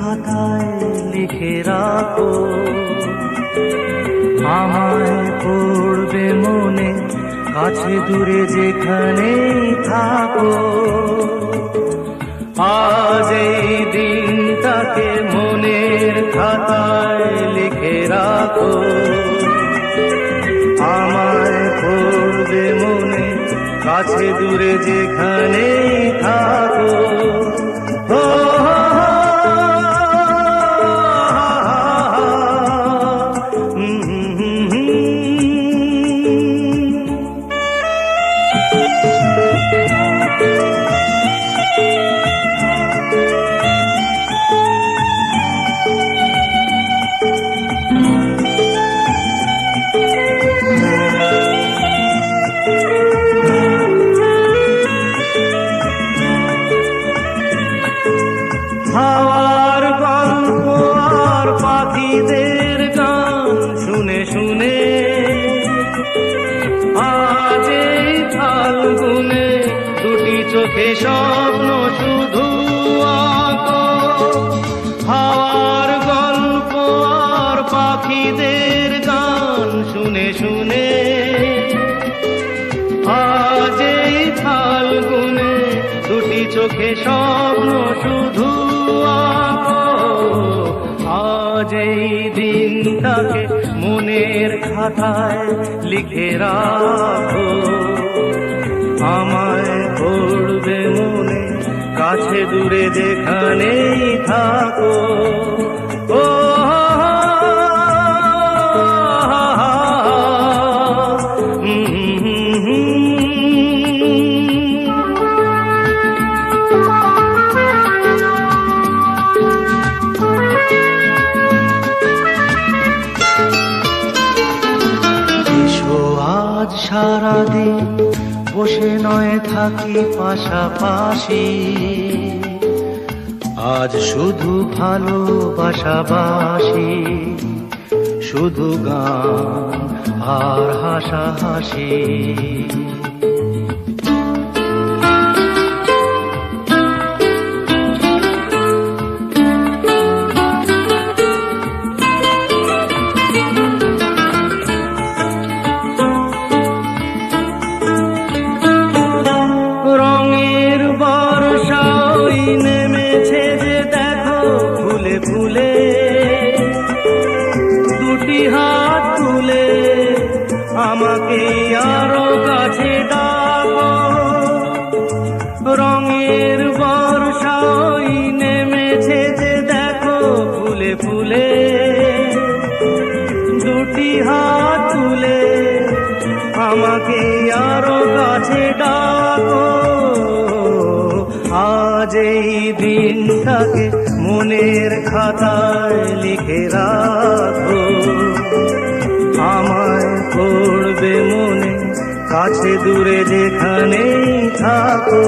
খাতায় লিখে রাখো, আমায় পড়বে মনে, কাছে দূরে যেখানেই থাকো। আজ এই দিনটাকে মনের খাতায় লিখে রাখো, আমায় পড়বে মনে, কাছে দূরে যেখানেই থাকো। হাওয়ার গল্প আর পাখিদের গান শুনে শুনে আজ এই ফাল্গুনে দুটি চোখে স্বপ্ন শুধু আঁকো। হাওয়ার গল্প আর পাখিদের গান শুনে শুনে আজ এই ফাল্গুনে দুটি চোখে স্বপ্ন শুধু আঁকো। আজ এই দিনটাকে মনের খাতায় লিখে রাখো, আমায় পড়বে মনে, কাছে দূরে যেখানেই থাকো। ও আজ সারাদিন বসে নয় থাকি পাশাপাশি, আজ শুধু ভালোবাসাবাসি, শুধু গান আর হাসাহাসি। রঙের বর্ষা ওই নেমেছে যে দেখো ফুলে ফুলে, দুটি হাত তুলে আমাকে আরো কাছে ডাকো। রঙের বর্ষা ওই নেমেছে যে দেখো ফুলে ফুলে, দুটি হাত তুলে আমাকে আরো কাছে ডাকো। আজ এই দিনটাকে মনের খাতায় লিখে রাখো, আমায় পড়বে মনে, কাছে দূরে যেখানেই থাকো।